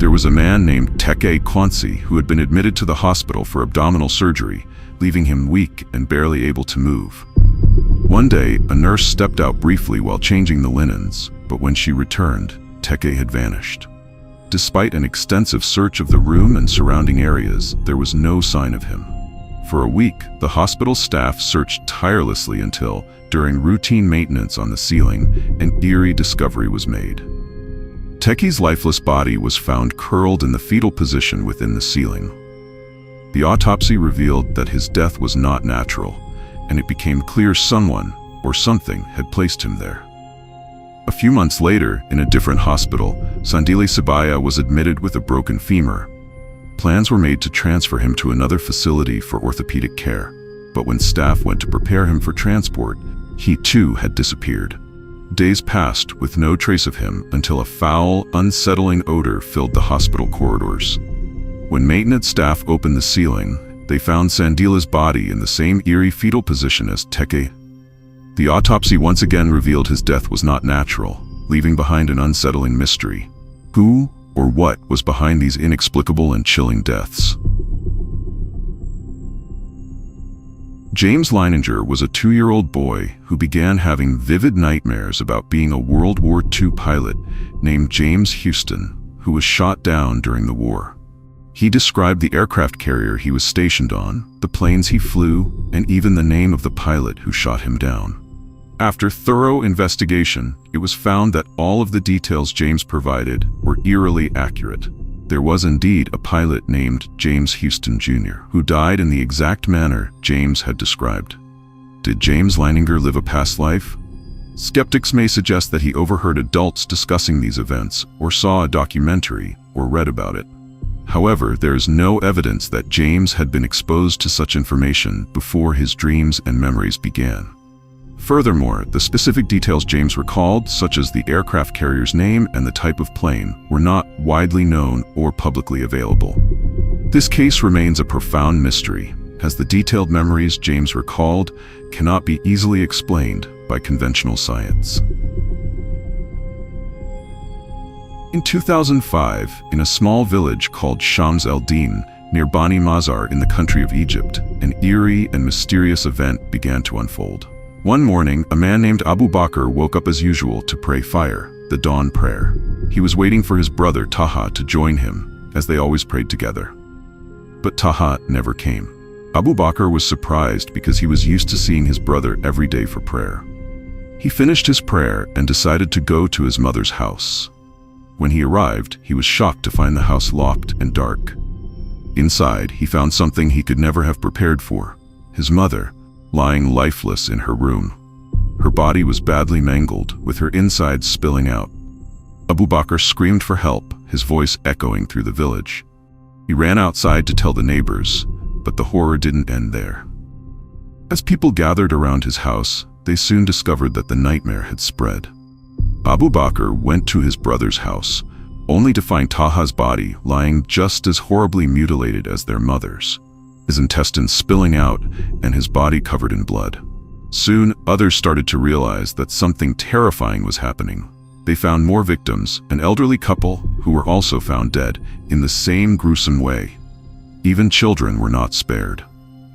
There was a man named Teteteke Gqotsi who had been admitted to the hospital for abdominal surgery, leaving him weak and barely able to move. One day, a nurse stepped out briefly while changing the linens, but when she returned, Teke had vanished. Despite an extensive search of the room and surrounding areas, there was no sign of him. For a week, the hospital staff searched tirelessly until, during routine maintenance on the ceiling, an eerie discovery was made. Teke's lifeless body was found curled in the fetal position within the ceiling. The autopsy revealed that his death was not natural, and it became clear someone, or something, had placed him there. A few months later, in a different hospital, Sandile Sibaya was admitted with a broken femur. Plans were made to transfer him to another facility for orthopedic care, but when staff went to prepare him for transport, he too had disappeared. Days passed with no trace of him until a foul, unsettling odor filled the hospital corridors. When maintenance staff opened the ceiling, they found Sandile's body in the same eerie fetal position as Teke. The autopsy once again revealed his death was not natural, leaving behind an unsettling mystery. Who or what was behind these inexplicable and chilling deaths? James Leininger was a 2-year-old boy who began having vivid nightmares about being a World War II pilot named James Houston, who was shot down during the war. He described the aircraft carrier he was stationed on, the planes he flew, and even the name of the pilot who shot him down. After thorough investigation, it was found that all of the details James provided were eerily accurate. There was indeed a pilot named James Houston Jr. who died in the exact manner James had described. Did James Leininger live a past life? Skeptics may suggest that he overheard adults discussing these events, or saw a documentary, or read about it. However, there is no evidence that James had been exposed to such information before his dreams and memories began. Furthermore, the specific details James recalled, such as the aircraft carrier's name and the type of plane, were not widely known or publicly available. This case remains a profound mystery, as the detailed memories James recalled cannot be easily explained by conventional science. In 2005, in a small village called Shams el-Din, near Bani Mazar in the country of Egypt, an eerie and mysterious event began to unfold. One morning, a man named Abu Bakr woke up as usual to pray fire, the dawn prayer. He was waiting for his brother Taha to join him, as they always prayed together. But Taha never came. Abu Bakr was surprised because he was used to seeing his brother every day for prayer. He finished his prayer and decided to go to his mother's house. When he arrived, he was shocked to find the house locked and dark. Inside, he found something he could never have prepared for: his mother, lying lifeless in her room. Her body was badly mangled, with her insides spilling out. Abu Bakr screamed for help, his voice echoing through the village. He ran outside to tell the neighbors, but the horror didn't end there. As people gathered around his house, they soon discovered that the nightmare had spread. Abu Bakr went to his brother's house, only to find Taha's body lying just as horribly mutilated as their mother's, his intestines spilling out and his body covered in blood. Soon, others started to realize that something terrifying was happening. They found more victims, an elderly couple who were also found dead in the same gruesome way. Even children were not spared.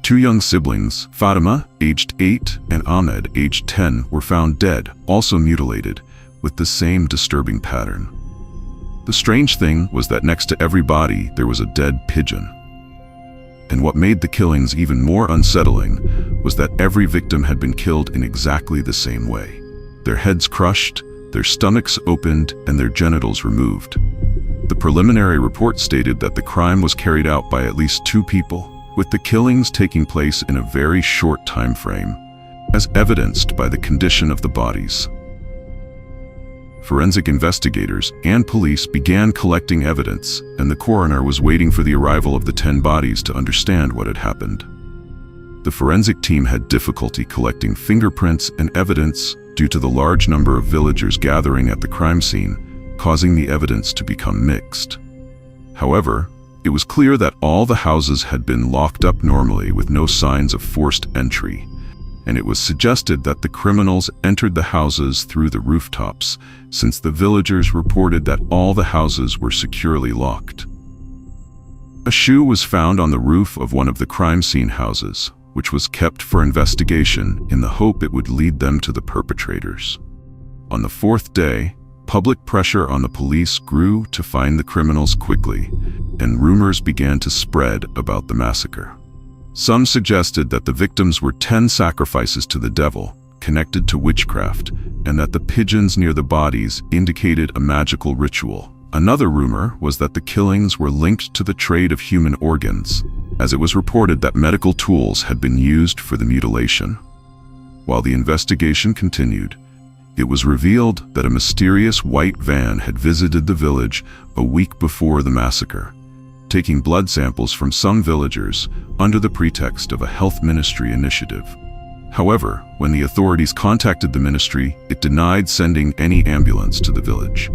2 young siblings, Fatima, aged 8, and Ahmed, aged 10, were found dead, also mutilated, with the same disturbing pattern. The strange thing was that next to every body there was a dead pigeon. And what made the killings even more unsettling was that every victim had been killed in exactly the same way. Their heads crushed, their stomachs opened, and their genitals removed. The preliminary report stated that the crime was carried out by at least 2 people, with the killings taking place in a very short time frame, as evidenced by the condition of the bodies. Forensic investigators and police began collecting evidence, and the coroner was waiting for the arrival of the 10 bodies to understand what had happened. The forensic team had difficulty collecting fingerprints and evidence due to the large number of villagers gathering at the crime scene, causing the evidence to become mixed. However, it was clear that all the houses had been locked up normally with no signs of forced entry, and it was suggested that the criminals entered the houses through the rooftops, since the villagers reported that all the houses were securely locked. A shoe was found on the roof of one of the crime scene houses, which was kept for investigation in the hope it would lead them to the perpetrators. On the fourth day, public pressure on the police grew to find the criminals quickly, and rumors began to spread about the massacre. Some suggested that the victims were 10 sacrifices to the devil, connected to witchcraft, and that the pigeons near the bodies indicated a magical ritual. Another rumor was that the killings were linked to the trade of human organs, as it was reported that medical tools had been used for the mutilation. While the investigation continued, it was revealed that a mysterious white van had visited the village a week before the massacre, taking blood samples from some villagers under the pretext of a health ministry initiative. However, when the authorities contacted the ministry, it denied sending any ambulance to the village.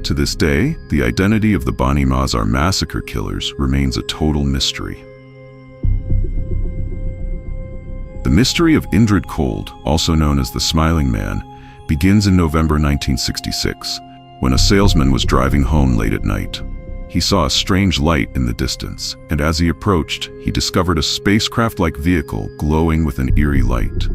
To this day, the identity of the Bani Mazar Massacre killers remains a total mystery. The mystery of Indrid Cold, also known as the Smiling Man, begins in November 1966, when a salesman was driving home late at night. He saw a strange light in the distance, and as he approached, he discovered a spacecraft-like vehicle glowing with an eerie light.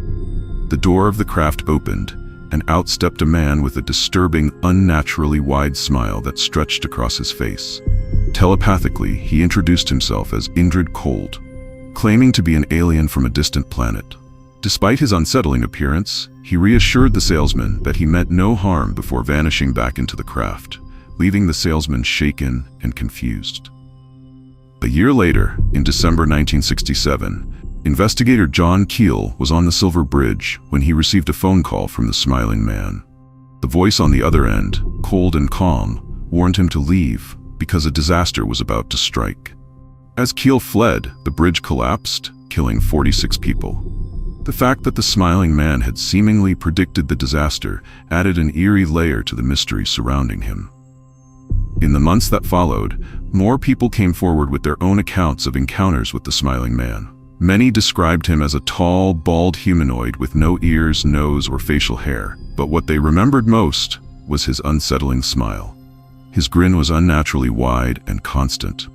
The door of the craft opened, and out stepped a man with a disturbing, unnaturally wide smile that stretched across his face. Telepathically, he introduced himself as Indrid Cold, claiming to be an alien from a distant planet. Despite his unsettling appearance, he reassured the salesman that he meant no harm before vanishing back into the craft, leaving the salesman shaken and confused. A year later, in December 1967, investigator John Keel was on the Silver Bridge when he received a phone call from the Smiling Man. The voice on the other end, cold and calm, warned him to leave because a disaster was about to strike. As Keel fled, the bridge collapsed, killing 46 people. The fact that the Smiling Man had seemingly predicted the disaster added an eerie layer to the mystery surrounding him. In the months that followed, more people came forward with their own accounts of encounters with the Smiling Man. Many described him as a tall, bald humanoid with no ears, nose, or facial hair, but what they remembered most was his unsettling smile. His grin was unnaturally wide and constant,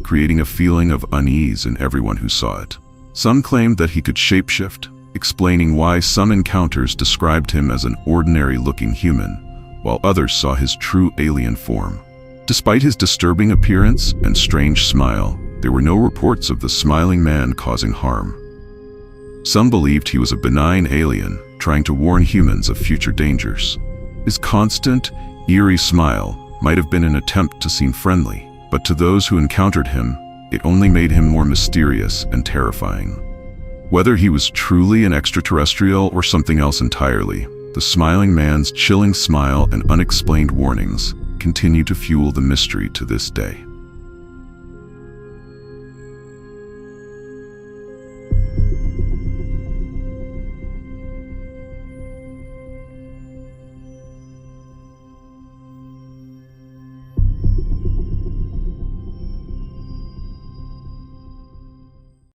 creating a feeling of unease in everyone who saw it. Some claimed that he could shapeshift, explaining why some encounters described him as an ordinary-looking human, while others saw his true alien form. Despite his disturbing appearance and strange smile, there were no reports of the Smiling Man causing harm. Some believed he was a benign alien trying to warn humans of future dangers. His constant, eerie smile might have been an attempt to seem friendly, but to those who encountered him, it only made him more mysterious and terrifying. Whether he was truly an extraterrestrial or something else entirely, the Smiling Man's chilling smile and unexplained warnings continue to fuel the mystery to this day.